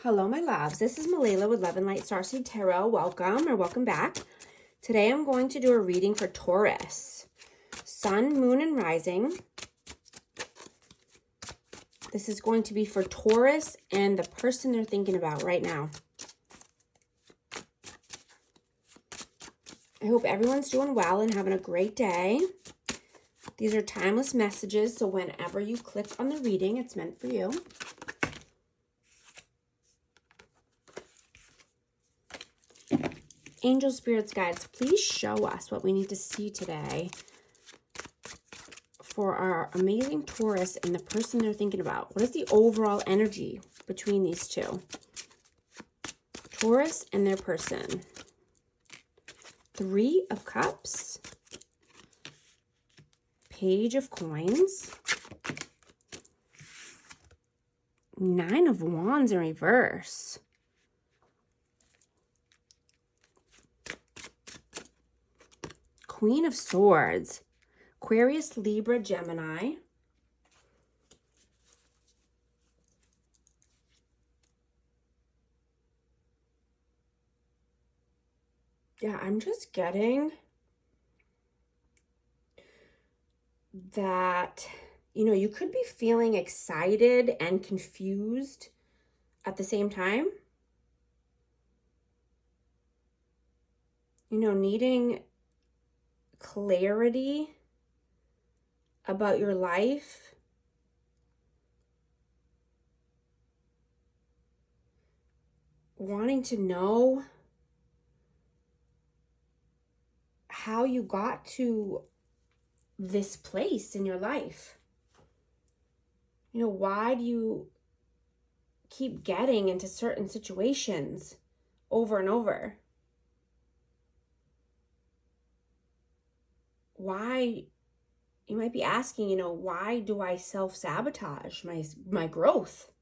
Hello, my loves. This is Malayla with Love and Light Starseed Tarot. Welcome or welcome back. Today I'm going to do a reading for Taurus. Sun, Moon, and Rising. This is going to be for Taurus and the person they're thinking about right now. I hope everyone's doing well and having a great day. These are timeless messages, so whenever you click on the reading, it's meant for you. Angel spirits, guides, please show us what we need to see today for our amazing Taurus and the person they're thinking about. What is the overall energy between these two? Taurus and their person. 3 of Cups. Page of Coins. 9 of Wands in reverse. Queen of Swords. Aquarius, Libra, Gemini. Yeah, I'm just getting that, you could be feeling excited and confused at the same time. Needing clarity about your life. Wanting to know how you got to this place in your life. Why do you keep getting into certain situations over and over? Why, you might be asking, why do I self-sabotage my growth?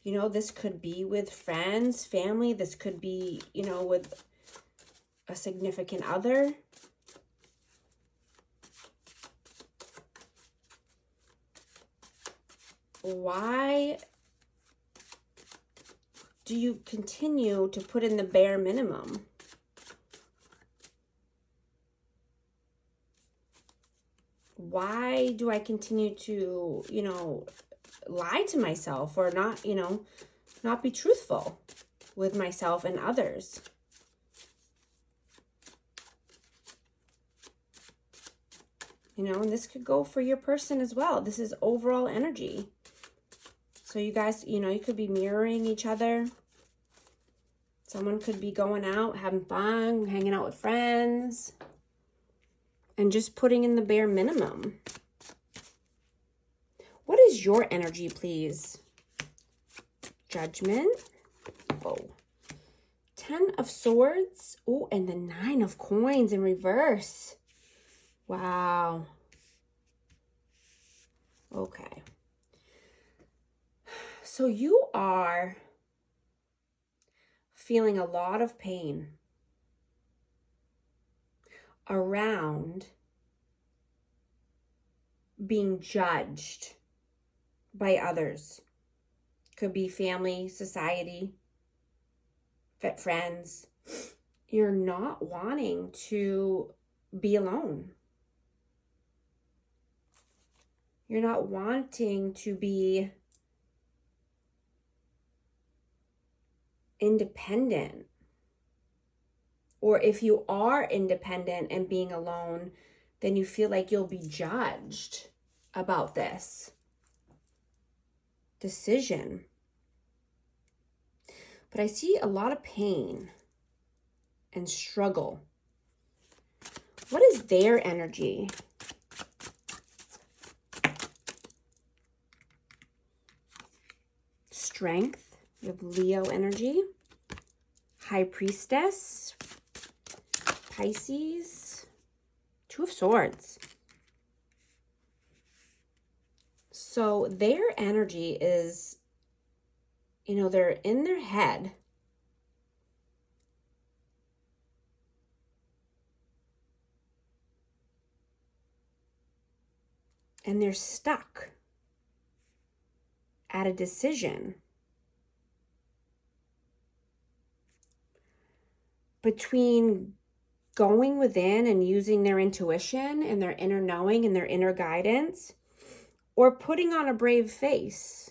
This could be with friends, family. This could be, with a significant other. Why do you continue to put in the bare minimum? Why do I continue to, lie to myself or not, not be truthful with myself and others? And this could go for your person as well. This is overall energy. So you guys, you could be mirroring each other. Someone could be going out, having fun, hanging out with friends, and just putting in the bare minimum. What is your energy, please? Judgment. Oh. 10 of Swords. Oh, and the 9 of Coins in reverse. Wow. Okay. So you are feeling a lot of pain around being judged by others. Could be family, society, friends. You're not wanting to be alone. You're not wanting to be independent. Or if you are independent and being alone, then you feel like you'll be judged about this decision. But I see a lot of pain and struggle. What is their energy? Strength. We have Leo energy. High Priestess. Pisces. 2 of Swords. So their energy is, they're in their head. and they're stuck at a decision between going within and using their intuition and their inner knowing and their inner guidance, or putting on a brave face.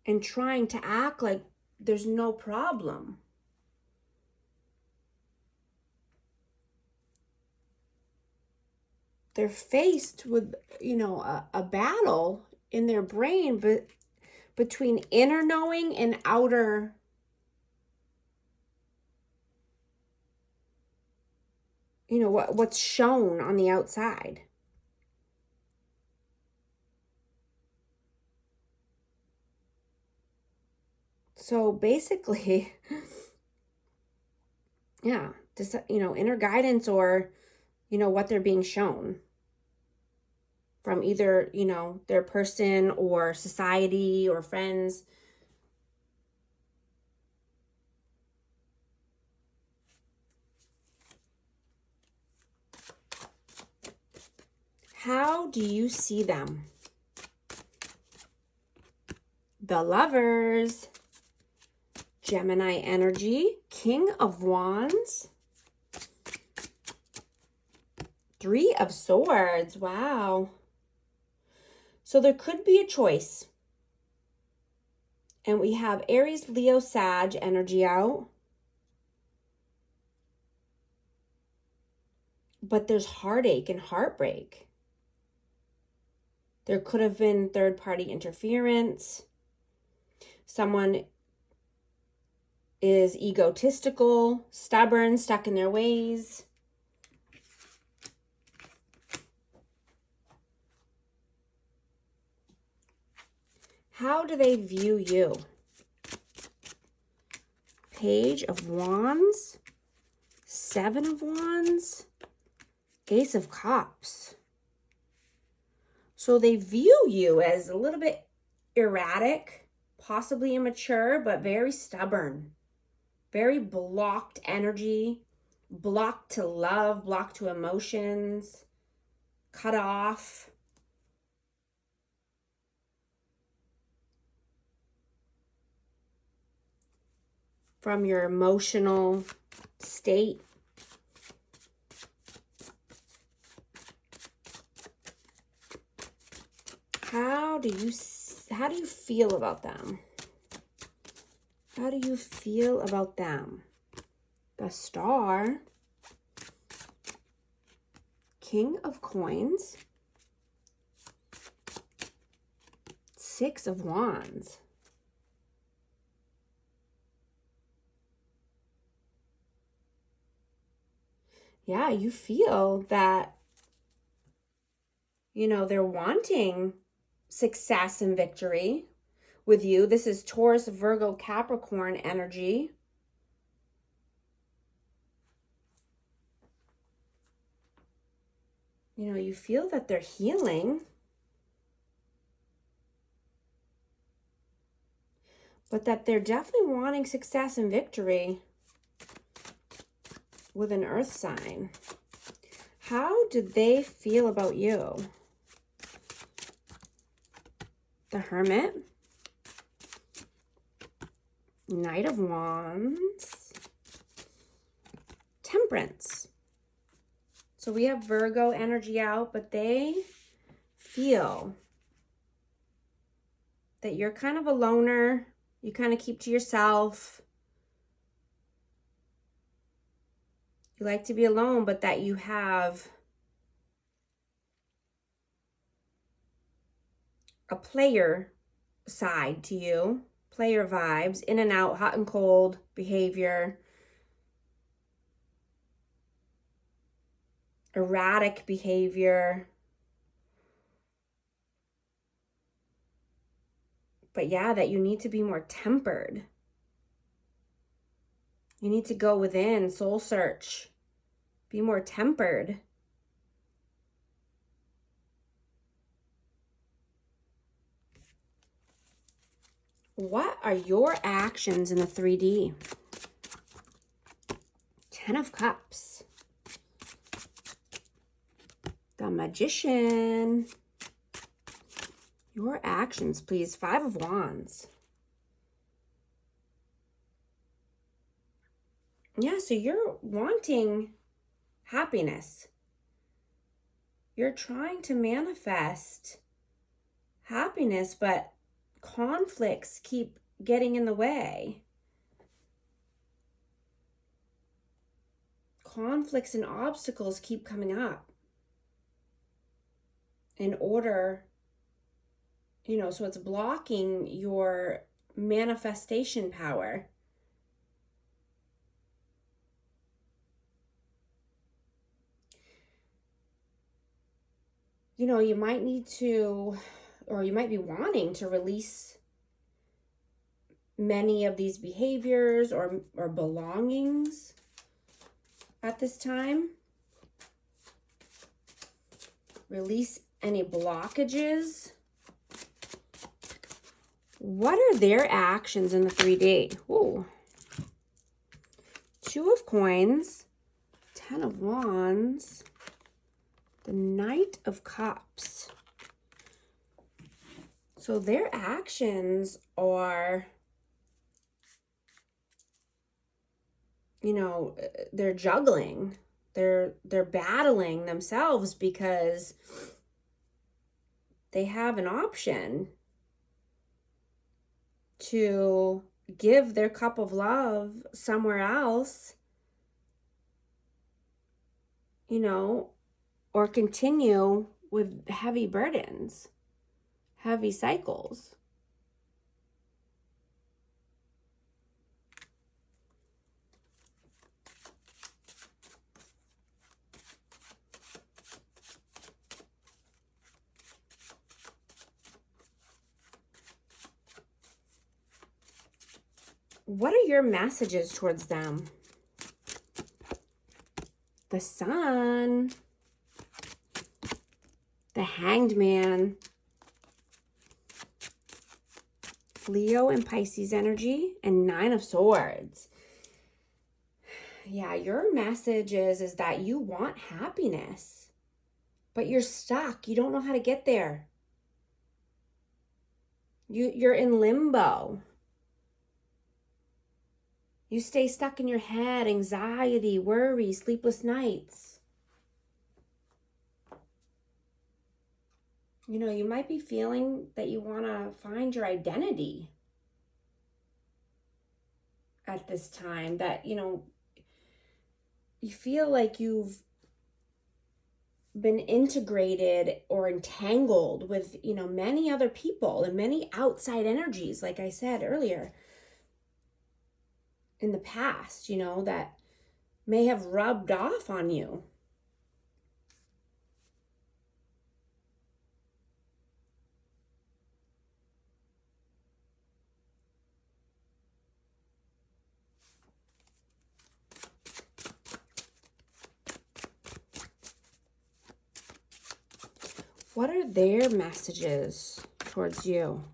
And trying to act like there's no problem. They're faced with, a battle in their brain, but between inner knowing and outer what's shown on the outside. So basically, yeah, just, inner guidance, or, what they're being shown from either, their person or society or friends. How do you see them? The Lovers, Gemini energy, King of Wands, Three of Swords. Wow. So there could be a choice. And we have Aries, Leo, Sag energy out. But there's heartache and heartbreak. There could have been third-party interference. Someone is egotistical, stubborn, stuck in their ways. How do they view you? Page of Wands, Seven of Wands, Ace of Cups. So they view you as a little bit erratic, possibly immature, but very stubborn, very blocked energy, blocked to love, blocked to emotions, cut off. From your emotional state. How do you feel about them? How do you feel about them? The Star, King of Coins, Six of Wands. Yeah, you feel that, they're wanting success and victory with you. This is Taurus, Virgo, Capricorn energy. You feel that they're healing. But that they're definitely wanting success and victory with an earth sign. How do they feel about you? The Hermit, Knight of Wands, Temperance. So we have Virgo energy out, but they feel that you're kind of a loner. You kind of keep to yourself. You like to be alone, but that you have a player side to you. Player vibes, in and out, hot and cold behavior. Erratic behavior. But yeah, that you need to be more tempered. You need to go within, soul search. Be more tempered. What are your actions in the 3D? Ten of Cups. The Magician. Your actions, please. 5 of Wands. Yeah, so you're wanting happiness. You're trying to manifest happiness, but conflicts keep getting in the way. Conflicts and obstacles keep coming up in order, you know, so it's blocking your manifestation power. You know, you might need to, or you might be wanting to release many of these behaviors or belongings at this time. Release any blockages. What are their actions in the 3D? Ooh. 2 of Coins, 10 of Wands, the Knight of Cups. So their actions are, you know, they're juggling. They're battling themselves because they have an option to give their cup of love somewhere else, you know, or continue with heavy burdens, heavy cycles. What are your messages towards them? The Sun, the Hanged Man, Leo and Pisces energy, and 9 of Swords. Yeah, your message is that you want happiness, but you're stuck. You don't know how to get there. You're in limbo. You stay stuck in your head, anxiety, worry, sleepless nights. You know, you might be feeling that you want to find your identity at this time, that, you know, you feel like you've been integrated or entangled with, you know, many other people and many outside energies, like I said earlier, in the past, you know, that may have rubbed off on you. What are their messages towards you?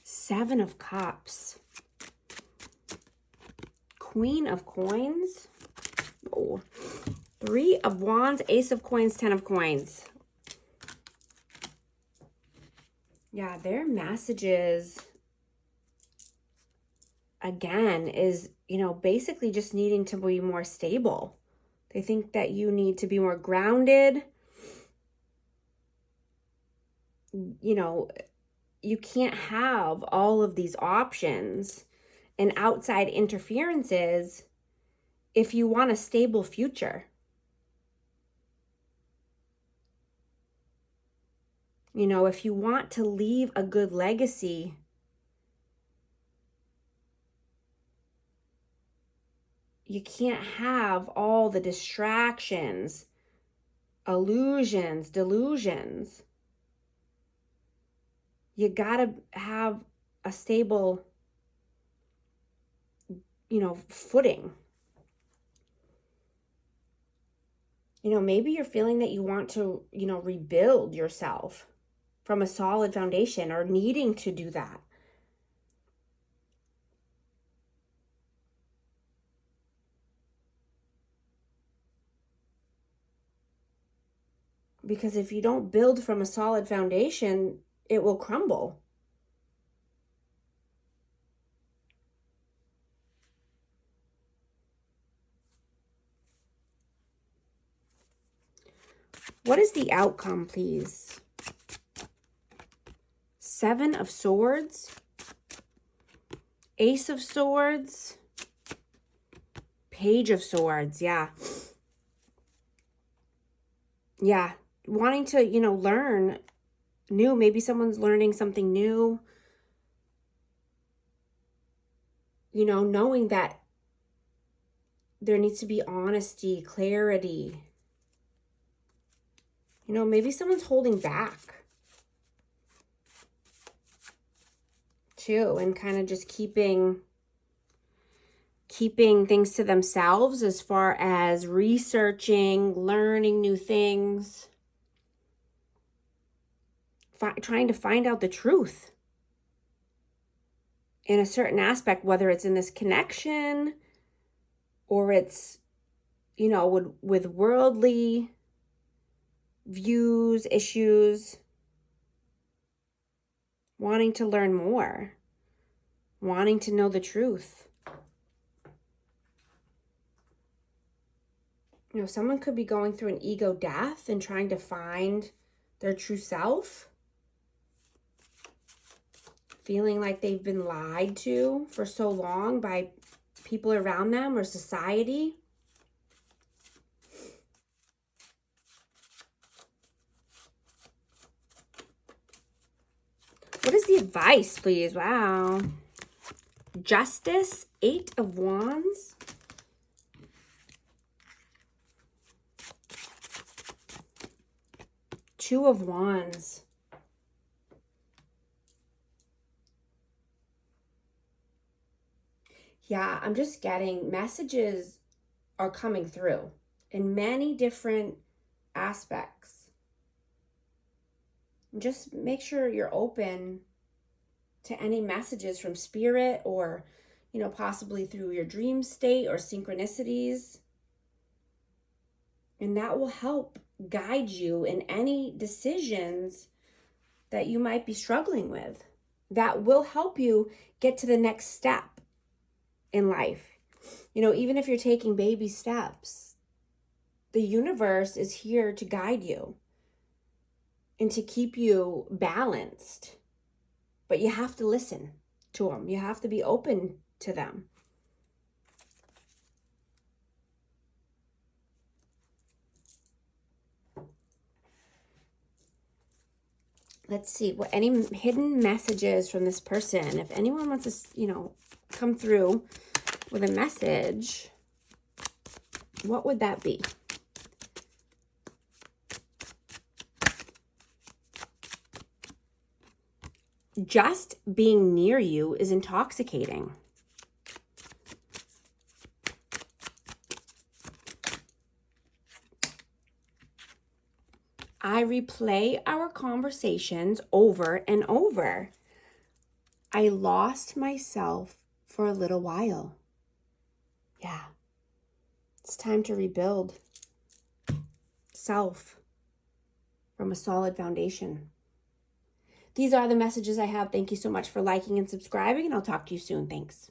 7 of Cups. Queen of Coins. Oh. 3 of Wands, Ace of Coins, 10 of Coins. Yeah, their messages, again, is, you know, basically just needing to be more stable. They think that you need to be more grounded. You know, you can't have all of these options and outside interferences if you want a stable future. You know, if you want to leave a good legacy, you can't have all the distractions, illusions, delusions. You gotta have a stable, you know, footing. You know, maybe you're feeling that you want to, you know, rebuild yourself from a solid foundation, or needing to do that. Because if you don't build from a solid foundation, it will crumble. What is the outcome, please? Seven of Swords, Ace of Swords, Page of Swords. Yeah. Yeah. Wanting to, learn new. Maybe someone's learning something new. Knowing that there needs to be honesty, clarity. Maybe someone's holding back too, and kind of just keeping things to themselves as far as researching, learning new things, trying to find out the truth in a certain aspect, whether it's in this connection or it's, with worldly views, issues, wanting to learn more, wanting to know the truth. Someone could be going through an ego death and trying to find their true self, feeling like they've been lied to for so long by people around them or society. What is the advice, please? Wow. Justice, 8 of Wands. Two of Wands. Yeah, I'm just getting messages are coming through in many different aspects. Just make sure you're open to any messages from spirit or, possibly through your dream state or synchronicities. And that will help guide you in any decisions that you might be struggling with. That will help you get to the next step in life. Even if you're taking baby steps, the universe is here to guide you and to keep you balanced. But you have to listen to them. You have to be open to them. Let's see what any hidden messages from this person. If anyone wants to, come through with a message, what would that be? Just being near you is intoxicating. I replay our conversations over and over. I lost myself for a little while. Yeah. It's time to rebuild self from a solid foundation. These are the messages I have. Thank you so much for liking and subscribing, and I'll talk to you soon. Thanks.